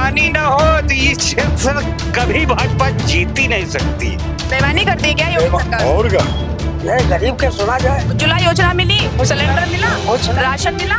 बेईमानी ना हो तो ये क्षेत्र कभी भाजपा जीत ही नहीं सकती। बेईमानी करती है क्या योगी सरकार? और क्या ये गरीब के सुना जाए। उज्ज्वला योजना मिली, सिलेंडर मिला, राशन मिला,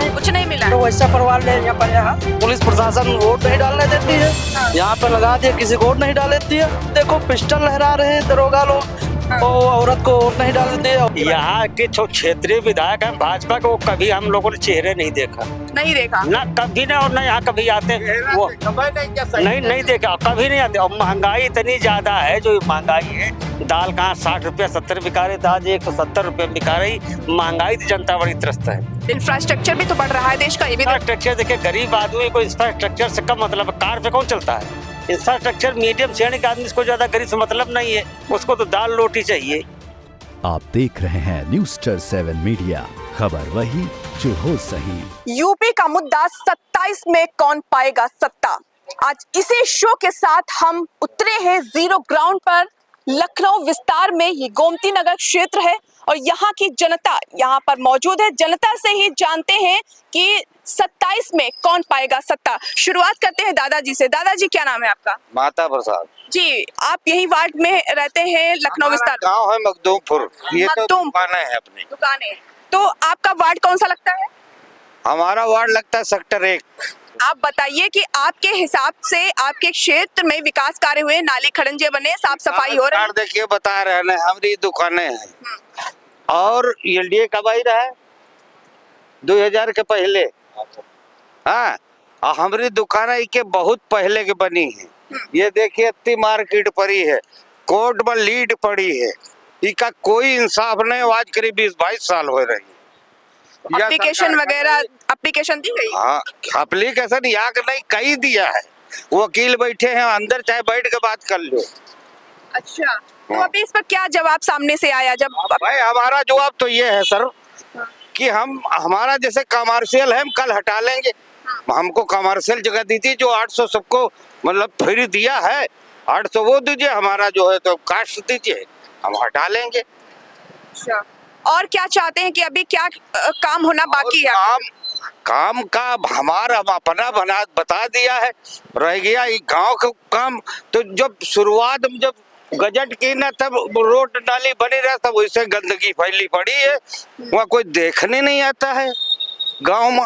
कुछ नहीं मिला। तो वैसा परिवार ले यहाँ पर यहाँ पुलिस प्रशासन वोट नहीं डालने देती है। यहाँ पे लगा दिया, किसी को वोट नहीं डालने देती है। देखो पिस्टल लहरा रहे हैं दरोगा लोग, वो औरत को वोट नहीं डालने देते। यहाँ के जो क्षेत्रीय विधायक हैं भाजपा को, कभी हम लोगों ने चेहरे नहीं देखा ना, कभी ना, और ना यहाँ कभी आते वो नहीं देखा, कभी नहीं आते। और महंगाई इतनी ज्यादा है, जो महंगाई है, दाल कहाँ 60 रुपया 70 बिका रही, आज 170 रुपये बिका रही। महंगाई से जनता बड़ी त्रस्त है। इंफ्रास्ट्रक्चर भी तो बढ़ रहा है देश का, ये भी इंफ्रास्ट्रक्चर देखिए, गरीब आदमी को इंफ्रास्ट्रक्चर से कम मतलब, कार पे कौन चलता है? इंफ्रास्ट्रक्चर मीडियम श्रेणी का आदमी को ज्यादा गरीब से मतलब नहीं है, उसको तो दाल रोटी चाहिए। आप देख रहे हैं न्यूज़ स्टार 7 मीडिया, खबर वही जो हो सही। यूपी का मुद्दा 27 में कौन पाएगा सत्ता, आज इसी शो के साथ हम उतरे हैं जीरो ग्राउंड पर। लखनऊ विस्तार में ये गोमती नगर क्षेत्र है और यहाँ की जनता यहाँ पर मौजूद है। जनता से ही जानते हैं कि 27 में कौन पाएगा सत्ता। शुरुआत करते हैं दादाजी से। दादाजी क्या नाम है आपका? माता प्रसाद जी, आप यही वार्ड में रहते हैं, लखनऊ विस्तार? गांव है मखदूमपुर, ये तो दुकानें हैं अपनी दुकानें। तो आपका वार्ड कौन सा लगता है? हमारा वार्ड लगता है सेक्टर 1। आप बताइए कि आपके हिसाब से आपके क्षेत्र में विकास कार्य हुए, नाली खड़ंजे बने, साफ सफाई हो रही है? देखिए बता रहे हैं, हमारी दुकानें हैं और एलडीए कब आई रहा है? 2000 के पहले। हाँ, और हमारी दुकानें के बहुत पहले के बनी है। ये देखिए इतनी मार्केट पड़ी है, कोर्ट में लीड पड़ी है, इसका कोई इंसाफ नहीं। आज करीब 20-22 साल हो रही है। एप्लीकेशन वगैरह एप्लीकेशन दी गई? हाँ, एप्लीकेशन यहाँ का नहीं कई दिया है, वकील बैठे हैं अंदर, चाहे बैठ के बात कर लो। अच्छा, तो अभी इस पर क्या जवाब सामने से आया? जब भाई हमारा जवाब तो ये है सर कि हमारा जैसे कमर्शियल है, हम कल हटा लेंगे। हमको कमर्शियल जगह दी थी, जो 800 सबको मतलब फ्री दिया है, 800 वो दीजिए, हमारा जो है तो कास्ट दीजिए, हम हटा लेंगे। अच्छा, और क्या चाहते हैं कि अभी क्या काम होना बाकी है? काम का हमारा अपना बता दिया है, रह गया ये गांव का काम। तो जब शुरुआत में जब गजट की ना, तब रोड नाली बनी रहा, तब वैसे गंदगी फैली पड़ी है, वहाँ कोई देखने नहीं आता है गांव में।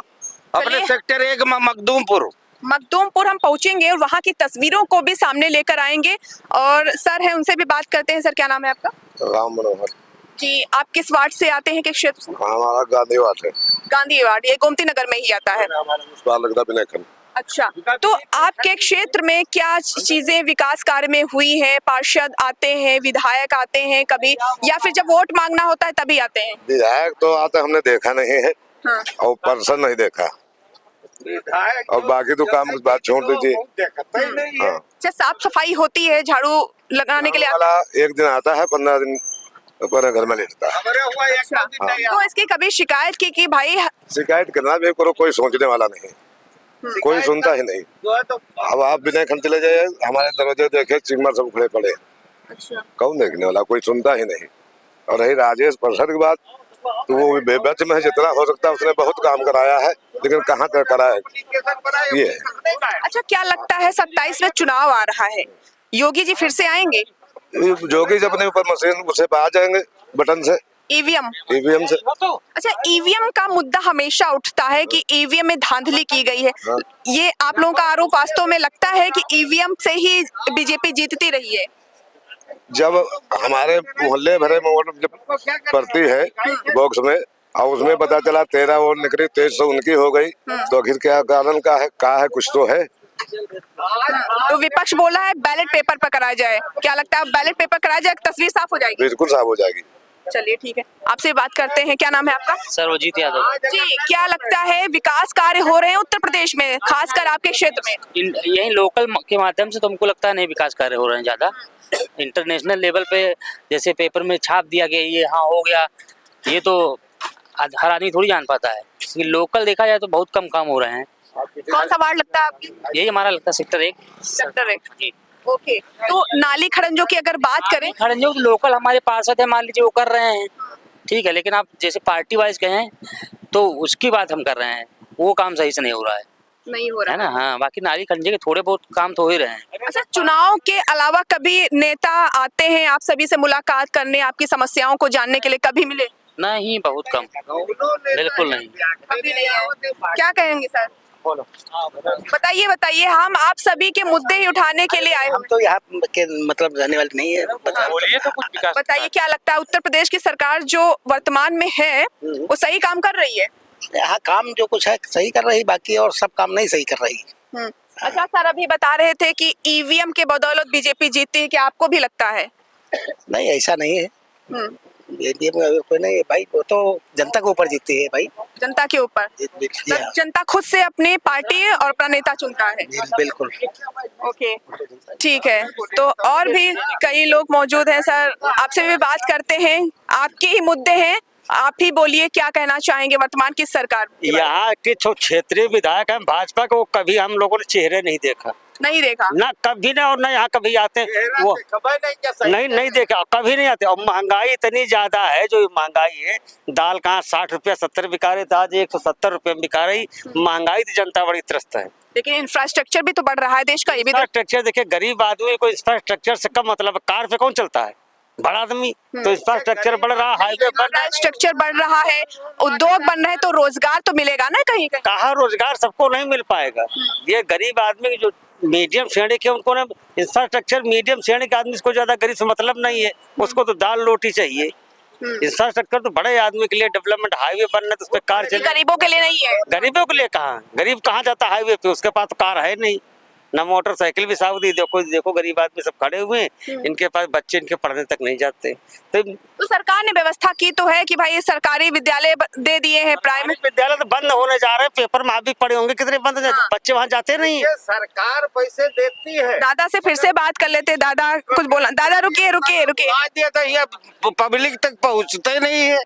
अपने सेक्टर 1 में मखदूमपुर हम पहुंचेंगे और वहाँ की तस्वीरों को भी सामने लेकर आएंगे। और सर है, उनसे भी बात करते हैं। सर क्या नाम है आपका? राम मनोहर जी, आप किस वार्ड से आते हैं, किस क्षेत्र से? हमारा गांधी वार्ड है। गांधी वार्ड, ये गोमती नगर में ही आता है। अच्छा, तो आपके क्षेत्र में क्या चीजें विकास कार्य में हुई है? पार्षद आते हैं, विधायक आते हैं कभी, या फिर जब वोट मांगना होता है तभी आते हैं? विधायक तो आते हमने देखा नहीं है। हाँ। और पर्सन नहीं देखा, और बाकी तो काम बात छोड़ दीजिए। हाँ। साफ सफाई होती है, झाड़ू लगाने के लिए एक दिन आता है, 15 दिन अपने घर में लेटता है। तो इसकी कभी शिकायत की कि भाई? शिकायत करना भी करो, कोई सोचने वाला नहीं, कोई सुनता ही नहीं। अब आप बिना खन चले जाए, हमारे दरवाजे देखे चिम्मर सब खड़े पड़े। अच्छा, कौन देखने वाला, कोई सुनता ही नहीं। और रही राजेश प्रसाद की बात, तो वो बेबच में जितना हो सकता है उसने बहुत काम कराया है, लेकिन कहाँ तक कराया ये है। अच्छा, क्या लगता है 27 में चुनाव आ रहा है, योगी जी फिर से आएंगे? योगी जी अपने ऊपर मशीन उसे आ जाएंगे, बटन से, ईवीएम से। अच्छा, ईवीएम का मुद्दा हमेशा उठता है कि ईवीएम में धांधली की गई है। हाँ। ये आप लोगों का आरोप वास्तव में लगता है कि ईवीएम से ही बीजेपी जीतती रही है? जब हमारे मोहल्ले भरे में वोट जब पड़ती है बॉक्स में, और उसमें पता चला 13 वोट निकली, 2300 उनकी हो गई, तो आखिर क्या कारण का है, कुछ तो है। तो विपक्ष बोला है बैलेट पेपर पर कराया जाए, क्या लगता है बैलेट पेपर कराया जाए, तस्वीर साफ हो जाएगी? बिल्कुल साफ हो जाएगी। चलिए ठीक है, आपसे बात करते हैं। क्या नाम है आपका? सर्वजीत यादव। जी, क्या लगता है विकास कार्य हो रहे हैं उत्तर प्रदेश में, खासकर आपके क्षेत्र में? यही लोकल के माध्यम से तो हमको लगता है नहीं विकास कार्य हो रहे हैं ज्यादा। इंटरनेशनल लेवल पे जैसे पेपर में छाप दिया गया, ये हाँ हो गया, ये तो हर आदमी थोड़ी जान पाता है। लोकल देखा जाए तो बहुत कम काम हो रहे हैं। कौन सा वार्ड लगता है आपकी? यही हमारा लगता है सेक्टर 1। सेक्टर 1 जी, ओके। तो नाली खड़ंजों की अगर बात करें, खड़ंजों लोकल हमारे पार्षद है, मान लीजिए वो कर रहे हैं, ठीक है, लेकिन आप जैसे पार्टी वाइज कहें तो उसकी बात हम कर रहे हैं, वो काम सही से नहीं हो रहा है। नहीं हो है रहा ना। हाँ, बाकी नारी कंजे के थोड़े बहुत काम तो हो ही रहे हैं। अच्छा, चुनाव के अलावा कभी नेता आते हैं आप सभी से मुलाकात करने, आपकी समस्याओं को जानने के लिए, कभी मिले? नहीं, बहुत कम, बिल्कुल नहीं। कभी नहीं है। क्या कहेंगे सर? बताइए बताइए, हम आप सभी के मुद्दे ही उठाने के लिए आए हम हुए तो यहाँ के मतलब रहने वाले नहीं है। बोलिए तो कुछ विकास। बताइए क्या लगता है उत्तर प्रदेश की सरकार जो वर्तमान में है वो सही काम कर रही है? यहाँ काम जो कुछ है सही कर रही, बाकी और सब काम नहीं सही कर रही। अच्छा सर, अभी बता रहे थे कि ईवीएम के बदौलत बीजेपी जीती है, क्या आपको भी लगता है? नहीं, ऐसा नहीं है। ये कोई नहीं है भाई, वो तो जनता के ऊपर जीतती है भाई। जनता के ऊपर? तब जनता खुद से अपनी पार्टी और अपना नेता चुनता है? बिल्कुल। ओके, ठीक है। तो और भी कई लोग मौजूद हैं सर, आपसे भी बात करते हैं। आपके ही मुद्दे हैं, आप ही बोलिए क्या कहना चाहेंगे वर्तमान की सरकार? यहाँ के जो क्षेत्रीय विधायक हैं भाजपा को, कभी हम लोगों ने चेहरे नहीं देखा। नहीं देखा? ना कभी ना, और ना यहाँ कभी आते वो नहीं देखा, कभी नहीं आते। और महंगाई इतनी ज्यादा है, जो महंगाई है, दाल कहाँ 60 रुपया 70 बिका रही था, आज 170 रुपये में बिका रही। महंगाई तो जनता बड़ी त्रस्त है। लेकिन इंफ्रास्ट्रक्चर भी तो बढ़ रहा है देश का, ये भी तो। इंफ्रास्ट्रक्चर देखिए, गरीब आदमी को इंफ्रास्ट्रक्चर से कम मतलब, कार पे कौन चलता है? बड़ा आदमी। तो इंफ्रास्ट्रक्चर बढ़ रहा, हाईवे बन रहा है, इंफ्रास्ट्रक्चर बढ़ रहा है, उद्योग बन रहे हैं, तो रोजगार तो मिलेगा ना कहीं कहीं। कहाँ रोजगार सबको नहीं मिल पाएगा। ये गरीब आदमी जो मीडियम श्रेणी के, उनको ना इंफ्रास्ट्रक्चर, मीडियम श्रेणी के आदमी को ज्यादा गरीब से मतलब नहीं है, उसको तो दाल रोटी चाहिए। इंफ्रास्ट्रक्चर तो बड़े आदमी के लिए, डेवलपमेंट हाईवे बनना, तो उस पर कार चले। गरीबों के लिए नहीं है। गरीबों के लिए कहाँ, गरीब कहाँ जाता हाईवे पे? उसके पास तो कार है नहीं, ना मोटरसाइकिल भी साउदी। देखो गरीब आदमी सब खड़े हुए हैं, इनके पास बच्चे इनके पढ़ने तक नहीं जाते। तो सरकार ने व्यवस्था की तो है कि भाई सरकारी विद्यालय दे दिए हैं, प्राइवेट विद्यालय तो बंद होने जा रहे हैं। पेपर में आप भी पढ़े होंगे कितने बंद, बच्चे वहाँ जाते नहीं। सरकार पैसे देती है। दादा से फिर से बात कर लेते। दादा कुछ बोला? दादा रुकिए रुकिए रुकिए। दिया था, ये पब्लिक तक पहुँचते नहीं है।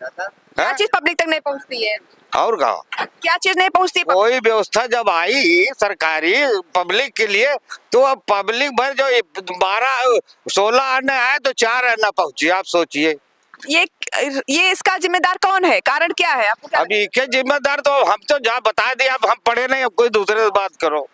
क्या चीज पब्लिक तक नहीं पहुंचती है? और कहा क्या चीज नहीं पहुंचती? कोई व्यवस्था जब आई सरकारी पब्लिक के लिए, तो अब पब्लिक भर जो 12-16 आने आए तो 4 आना पहुंची। आप सोचिए, ये इसका जिम्मेदार कौन है? कारण क्या है आपको? अभी के जिम्मेदार तो हम तो जहाँ बता दिया, अब हम पढ़े नहीं, अब कोई दूसरे से बात करो।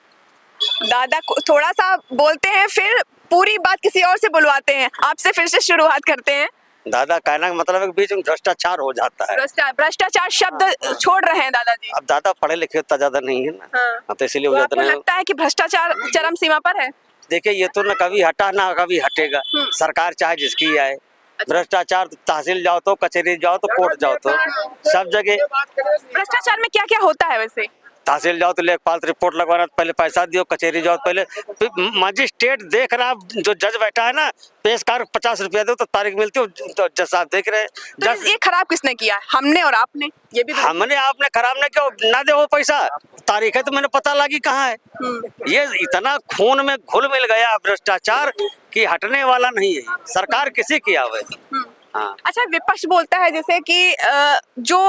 दादा थोड़ा सा बोलते हैं, फिर पूरी बात किसी और से बुलवाते हैं। आपसे फिर से शुरुआत करते हैं। दादा कहना का मतलब है कि बीच में भ्रष्टाचार हो जाता है। भ्रष्टाचार शब्द छोड़ रहे हैं दादाजी। अब दादा पढ़े लिखे उतना ज्यादा नहीं है ना, तो इसीलिए हो जाता आपको लगता है कि भ्रष्टाचार चरम सीमा पर है? देखिए, ये तो ना कभी हटा ना कभी हटेगा, सरकार चाहे जिसकी आए। भ्रष्टाचार तहसील जाओ तो, कचहरी जाओ तो, कोर्ट जाओ तो, सब जगह। भ्रष्टाचार में क्या क्या होता है वैसे? तहसील जाओ तो लेखपाल रिपोर्ट लगवाना, पहले पैसा दियो। कचहरी जाओ पहले मजिस्ट्रेट देख रहा, जो जज बैठा है ना, पेशकार 50 रुपया दो तो तारीख मिलती है, तो जज साहब देख रहे हैं। तो ये खराब किसने किया? हमने और आपने? ये भी हमने आपने खराब नहीं किया, ना दे वो पैसा, तारीख है तो मैंने पता लगी कहाँ है। ये इतना खून में घुल मिल गया भ्रष्टाचार कि हटने वाला नहीं है, सरकार किसी की आवे। हाँ। अच्छा, विपक्ष बोलता है जैसे कि जो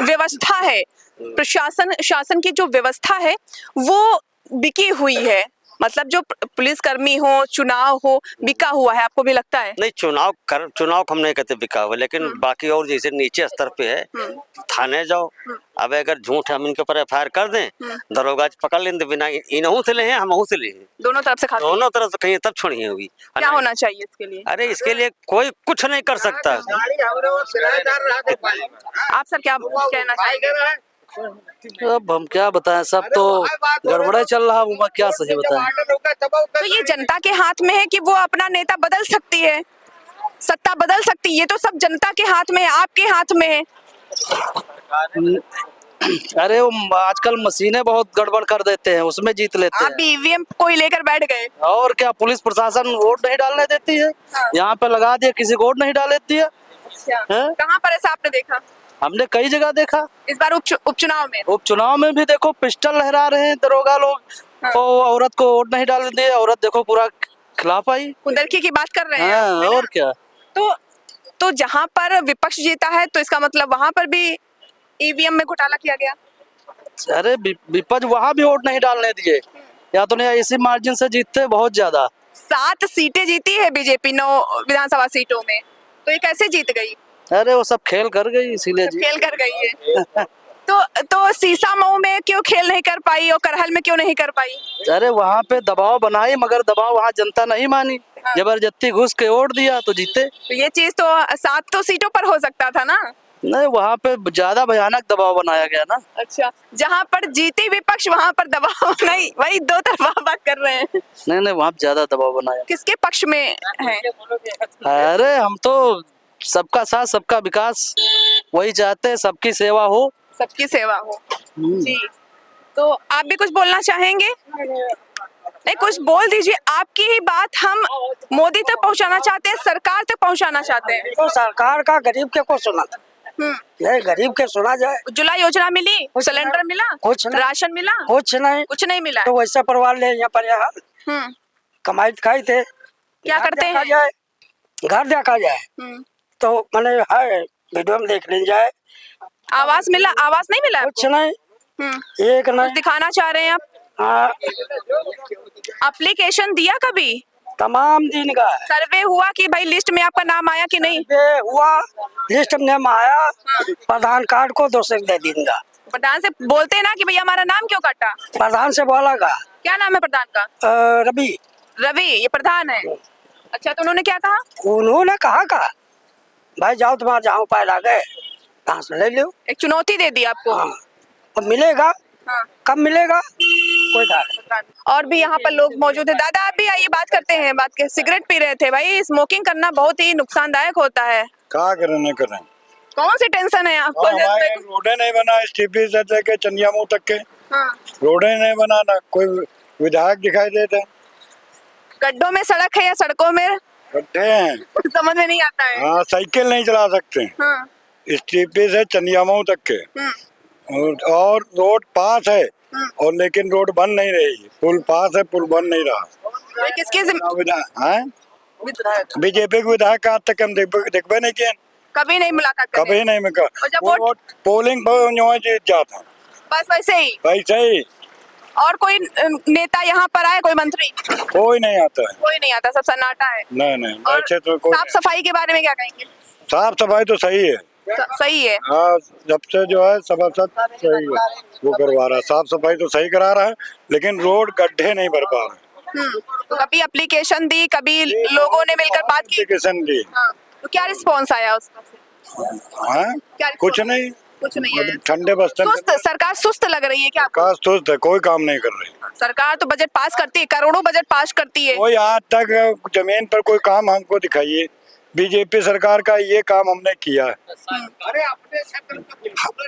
व्यवस्था है, प्रशासन शासन की जो व्यवस्था है वो बिकी हुई है, मतलब जो पुलिसकर्मी हो, चुनाव हो, बिका हुआ है। आपको भी लगता है? नहीं, चुनाव हम नहीं कहते बिका हुआ, लेकिन बाकी और जैसे नीचे स्तर पे है, थाने जाओ, अब अगर झूठ हम इनके ऊपर FIR कर दें, दरोगा पकड़ लें, बिना इनहू से ले, हमहू से ले, दोनों तरफ से कहीं तब छोड़िए हुई। क्या होना चाहिए इसके लिए? अरे इसके लिए कोई कुछ नहीं कर सकता। आप सर क्या कहना चाहेंगे? अब हम क्या बताएं, सब तो गड़बड़ा चल रहा, वो क्या सही बताएं। तो ये जनता के हाथ में है कि वो अपना नेता बदल सकती है, सत्ता बदल सकती है, ये तो सब जनता के हाथ में है, आपके हाथ में है। अरे वो आजकल मशीनें बहुत गड़बड़ कर देते हैं, उसमें जीत लेते हैं। आप ईवीएम को ही लेकर बैठ गए। और क्या, पुलिस प्रशासन वोट नहीं डालने देती है। यहाँ पे लगा दिया, किसी को वोट नहीं डाल देती है। कहाँ पर ऐसा आपने देखा? हमने कई जगह देखा। इस बार उपचुनाव में भी देखो, पिस्टल लहरा रहे हैं दरोगा लोग, तो औरत को वोट नहीं डालने दिए, औरत देखो पूरा खिलाफ आई। कुंदरकी की बात कर रहे हैं। हाँ, और क्या। तो जहाँ पर विपक्ष जीता है, तो इसका मतलब वहाँ पर भी ईवीएम में घोटाला किया गया। अरे विपक्ष वहाँ भी वोट नहीं डालने दिए, या तो नहीं इसी मार्जिन से जीतते बहुत ज्यादा। 7 सीटें जीती है बीजेपी 9 विधानसभा सीटों में, तो ये कैसे जीत गई? अरे वो सब खेल कर गई, इसीलिए खेल कर गई है। तो सीसा मऊ में क्यों खेल नहीं कर पाई और करहल में क्यों नहीं कर पाई? अरे वहाँ पे दबाव बनाई, मगर दबाव वहाँ जनता नहीं मानी, जबरदस्ती घुस के वोट दिया तो जीते। तो ये चीज तो 7 तो सीटों पर हो सकता था ना? नहीं, वहाँ पे ज्यादा भयानक दबाव बनाया गया ना। अच्छा, जहाँ पर जीती विपक्ष वहाँ पर दबाव नहीं, वही दो तरफा बात कर रहे हैं। नहीं, वहाँ पे ज्यादा दबाव बनाया। किसके पक्ष में है? अरे हम तो सबका साथ सबका विकास वही चाहते हैं, सबकी सेवा हो। सबकी सेवा हो जी। तो आप भी कुछ बोलना चाहेंगे? नहीं, कुछ बोल दीजिए। आपकी ही बात हम मोदी तक पहुंचाना चाहते हैं, सरकार तक पहुंचाना चाहते हैं। तो सरकार का गरीब के को सुना, ये गरीब के सुना जाए। उज्ज्वला योजना मिली, सिलेंडर मिला, कुछ नहीं। राशन मिला, कुछ नहीं मिला। तो वैसे परिवार ले यहाँ पर यहाँ कमाई खाई थे। क्या घर करते देखा हैं? जाए, घर देखा जाए तो मैंने है वीडियो में देख ली जाए। आवास मिला? आवास नहीं मिला कुछ आपको? नहीं, एक कुछ नहीं। दिखाना चाह रहे हैं आप? हाँ, एप्लीकेशन दिया कभी? तमाम दिन का है। सर्वे हुआ कि भाई लिस्ट में आपका नाम आया कि नहीं? ये हुआ, लिस्ट में नाम आया, प्रधान कार्ड को दूसरे दे दूंगा। प्रधान से बोलते ना कि भैया हमारा नाम क्यों काटा? प्रधान से बोला का क्या नाम है प्रधान का? रवि। रवि, ये प्रधान है। अच्छा, तो उन्होंने क्या कहा? उन्होंने कहा भाई जाओ, तुम्हारे जहाँ उपाय ला गए कहाँ से ले लो। एक चुनौती दे दी आपको। हाँ, अब मिलेगा। हाँ। कब मिलेगा कोई दादा। और भी यहाँ पर लोग मौजूद है। दादा आप भी आइए, बात करते हैं। बात के सिगरेट पी रहे थे। भाई स्मोकिंग करना बहुत ही नुकसानदायक होता है। क्या करें करें, कौन सी टेंशन है आपको? हमारे रोडे नहीं बना, स्टीपी से लेके चंदिया मुंह तक के हाँ। रोडे नहीं बना, ना कोई विधायक दिखाई देते। गड्ढों में सड़क है या सड़कों में गड्ढे हैं, समझ में नहीं आता है। हाँ, साइकिल नहीं चला सकते। हाँ। स्टीपी से चंदिया मुंह तक के और रोड पास है और लेकिन रोड बन नहीं रही। पुल पास है, पुल बन नहीं रहा। ये किसकी बीजेपी के विधायक आज तक हम देखबे नहीं किए, कभी नहीं मुलाकात करने? कभी नहीं। मैं और जब वोट पोलिंग जीत जाता बस वैसे ही? वैसे ही। और कोई नेता यहाँ पर आए, कोई मंत्री? कोई नहीं आता है, कोई नहीं आता, सब सन्नाटा है। नहीं। और अच्छे तो कोई साफ सफाई के बारे में क्या कहेंगे? साफ सफाई तो सही है। सही है। हाँ, जब से जो है सभासद सही है, वो करवा रहा है, साफ सफाई तो सही करा रहा है, लेकिन रोड गड्ढे नहीं भर पा रहे। तो कभी एप्लीकेशन दी, कभी लोगों ने मिलकर बात की? एप्लीकेशन दी। हाँ। तो क्या रिस्पॉन्स आया उसका? हाँ, कुछ नहीं, कुछ नहीं है। ठंडे बस्ते। सुस्त, सरकार सुस्त लग रही है क्या आपको? सरकार सुस्त है, कोई काम नहीं कर रही। सरकार तो बजट पास करती है, करोड़ों बजट पास करती है। कोई आज तक जमीन पर कोई काम हमको दिखाइए। बीजेपी सरकार का ये काम हमने किया है।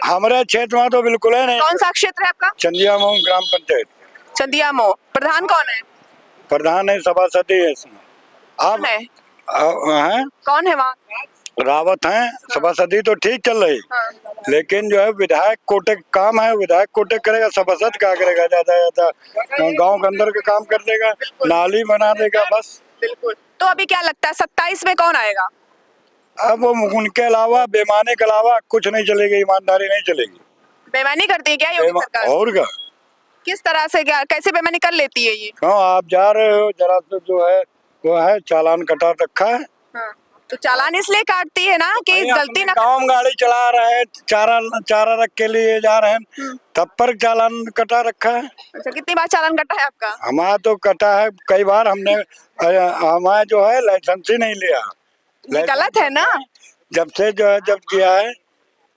हमारे क्षेत्र में तो बिल्कुल है नहीं। कौन सा क्षेत्र है आपका? चंदिया मुंह ग्राम पंचायत। चंदिया मोह। प्रधान कौन है? प्रधान है, सभासद है इसमें। आप हैं? कौन है वहाँ? रावत हैं। सभासदी तो ठीक चल रही, लेकिन जो है विधायक कोटे काम है, विधायक कोटे करेगा, सभासद क्या करेगा? ज्यादा गांव के अंदर का काम कर देगा, नाली बना देगा, बस। बिल्कुल। तो अभी क्या लगता है 27 में कौन आएगा? अब वो उनके अलावा, बेईमानी के अलावा कुछ नहीं चलेगी, ईमानदारी नहीं चलेगी। बेईमानी करती है क्या योगी सरकार? और क्या? किस तरह से, क्या कैसे बेईमानी कर लेती है ये? हाँ, आप जा रहे हो जरा तो जो है वो है चालान कटा रखा है। हाँ। तो चालान इसलिए काटती है ना कि गलती ना। गाँव में गाड़ी चला रहे हैं, चारा रख के लिए जा रहे हैं, तब पर चालान कटा रखा है। अच्छा, कितनी बार चालान कटा है आपका? हमारा तो कटा है कई बार। हमने हमारा जो है लाइसेंस ही नहीं लिया। गलत है ना? जब से जो है जब किया है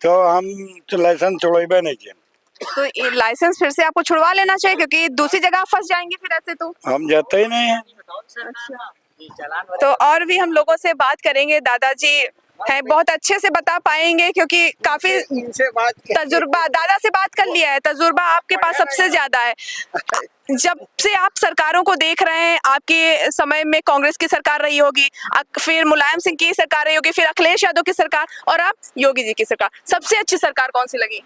तो हम तो लाइसेंस छोड़े नहीं किए। तो ये लाइसेंस फिर से आपको छुड़वा लेना चाहिए, क्योंकि दूसरी जगह फंस जाएंगे फिर ऐसे तो। हम जाते ही नहीं है। तो और भी हम लोगों से बात करेंगे। दादाजी हैं, बहुत अच्छे से बता पाएंगे क्योंकि काफी तजुर्बा। दादा से बात कर लिया है, तजुर्बा आपके पास सबसे ज्यादा है। जब से आप सरकारों को देख रहे हैं, आपके समय में कांग्रेस की सरकार रही होगी, फिर मुलायम सिंह की सरकार रही होगी, फिर अखिलेश यादव की सरकार, और अब योगी जी की सरकार। सबसे अच्छी सरकार कौन सी लगी?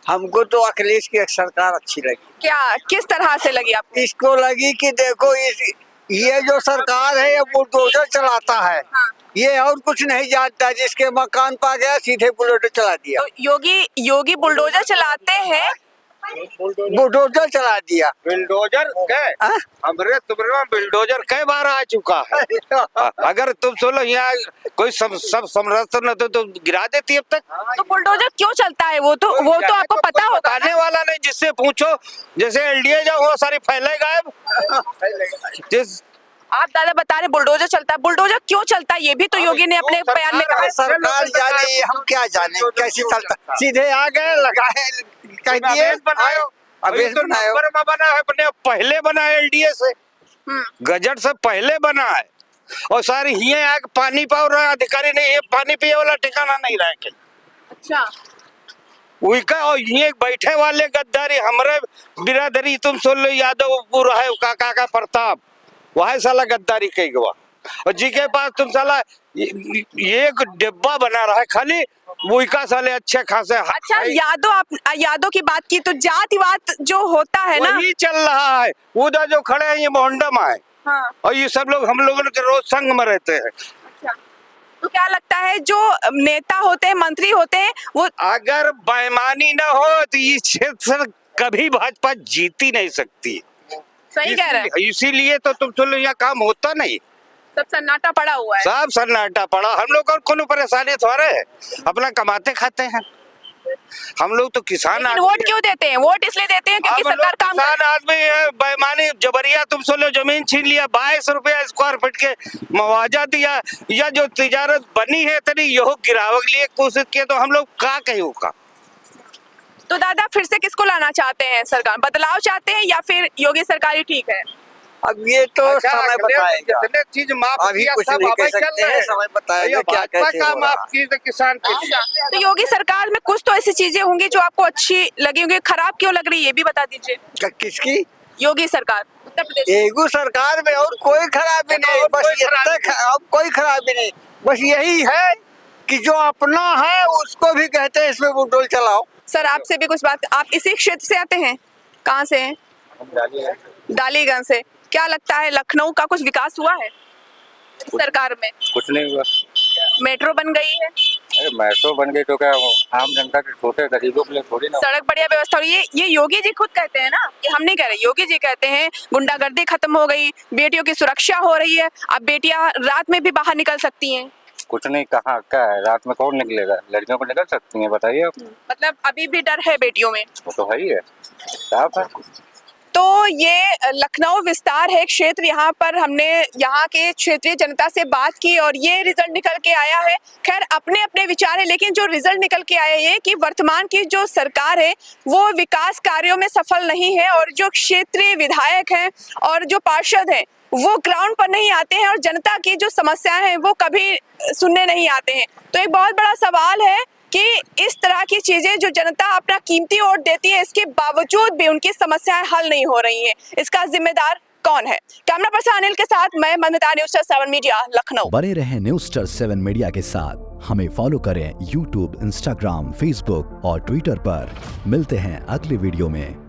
हमको तो अखिलेश की सरकार अच्छी लगी। क्या, किस तरह से लगी आपको? इसको लगी कि देखो ये जो सरकार है ये बुलडोजर चलाता है। हाँ। ये और कुछ नहीं जानता, जिसके मकान पा गया सीधे बुलडोजर चला दिया। तो योगी बुलडोजर चलाते हैं बुलडोजर चला दिया। बिल्डोजर हमरे तुम्हारे बिल्डोजर कई बार आ चुका है। अगर तुम सोलो यहाँ कोई सब संरक्षण न तो गिरा देती अब तक। तो बुलडोजर क्यों चलता है? वो तो आपको पता होगा। बताने वाला नहीं, जिससे पूछो। जैसे एलडीए जाओ वो सारी फैले गायब। आप दादा बता रहे बुलडोजर चलता है, बुलडोजर क्यों चलता है ये भी तो योगी ने अपने बयान में कहा। सरकार जाने, हम क्या जाने कैसे चलता। सीधे आ गए, लगाए, कह दिए बनाओ। अभी तो नंबर में बना है, अपने पहले बना है एलडीए से, गजट से पहले बना है। और सारी ही आग पानी पाओ रहा अधिकारी नहीं है, पानी पिए वाला ठिकाना नहीं रहा कहीं। अच्छा, उनका और ये बैठे वाले गद्दारी हमारे बिरादरी, तुम सुन लो, यादव पूरा है काका का प्रताप, वह साला गद्दारी कई गवा। और जी के पास तुम साला ये एक डिब्बा बना रहा है खाली, वो का साले अच्छे खासे। अच्छा, यादव की बात की तो जातिवाद जो होता है ना, वही चल रहा है। उधर जो खड़े हैं ये मोहंडा में है। हाँ। और ये सब लोग हम लोगों के रोज संग में रहते हैं। अच्छा, तो क्या लगता है जो नेता होते हैं, मंत्री होते हैं, वो अगर बेईमानी ना हो तो ये क्षेत्र कभी भाजपा जीत ही नहीं सकती। सही कह रहे हैं। इसीलिए तो तुम सुन लो यहाँ काम होता नहीं, सब सन्नाटा पड़ा हुआ है। सब सन्नाटा पड़ा। हम लोग और कोनो परेशानी थोड़े है, अपना कमाते खाते हैं हम लोग तो किसान। वोट क्यों देते हैं? वोट इसलिए देते हैं क्योंकि सरकार काम किसान आदमी है। बेईमानी जबरिया तुम सुन लो, जमीन छीन लिया, 22 रुपया स्क्वायर फीट के मुआवजा दिया, या जो तिजारत बनी है तरी यहो गिरावे के लिए कोशिश किए, तो हम लोग का कहीं का। तो दादा फिर से किसको लाना चाहते हैं? सरकार बदलाव चाहते हैं या फिर योगी सरकार ही ठीक है? अब ये तो समय बताएगा। जितने चीज माफ अभी कुछ नहीं कह सकते हैं, समय बताएगा क्या कैसे का हो रहा माफ की किसान के लिए। तो योगी सरकार में कुछ तो ऐसी चीजें होंगी जो आपको अच्छी लगी होंगी, खराब क्यों लग रही है ये भी बता दीजिए। किसकी? योगी सरकार, उत्तर प्रदेश। योगी सरकार में और कोई खराबी नहीं, बस कोई खराबी नहीं, बस यही है कि जो अपना है उसको भी कहते हैं इसमें बुलडोल चलाओ। सर आपसे भी कुछ बात, आप इसी क्षेत्र से आते हैं? कहाँ से हैं? डालीगंज से। क्या लगता है लखनऊ का कुछ विकास हुआ है सरकार में? कुछ नहीं हुआ। मेट्रो बन गई है? अरे मेट्रो बन गई तो क्या आम जनता के छोटे गरीबों के लिए थोड़ी ना। सड़क बढ़िया व्यवस्था, और ये योगी जी खुद कहते हैं ना, कि हम नहीं कह रहे, योगी जी कहते हैं गुंडागर्दी खत्म हो गई, बेटियों की सुरक्षा हो रही है, अब बेटियां रात में भी बाहर निकल सकती हैं। कुछ नहीं, कहाँ क्या है, रात में कौन निकलेगा? लड़कियों को निकल सकती हैं, बताइए आप। मतलब अभी भी डर है बेटियों में? वो तो है ही है, साफ है। तो ये लखनऊ विस्तार है क्षेत्र, यहाँ पर हमने यहाँ के क्षेत्रीय जनता से बात की और ये रिजल्ट निकल के आया है। खैर अपने अपने विचार है, लेकिन जो रिजल्ट निकल के आया ये कि वर्तमान की जो सरकार है वो विकास कार्यों में सफल नहीं है, और जो क्षेत्रीय विधायक हैं और जो पार्षद हैं वो ग्राउंड पर नहीं आते हैं और जनता की जो समस्याएं हैं वो कभी सुनने नहीं आते हैं। तो एक बहुत बड़ा सवाल है कि इस तरह की चीजें जो जनता अपना कीमती वोट देती है, इसके बावजूद भी उनकी समस्याएं हल नहीं हो रही हैं। इसका जिम्मेदार कौन है? कैमरा पर्सन अनिल के साथ मैं ममता, न्यूज़7 मीडिया, लखनऊ। बने रहें न्यूज़7 मीडिया के साथ, हमें फॉलो करें YouTube, Instagram, Facebook और Twitter पर। मिलते हैं अगली वीडियो में।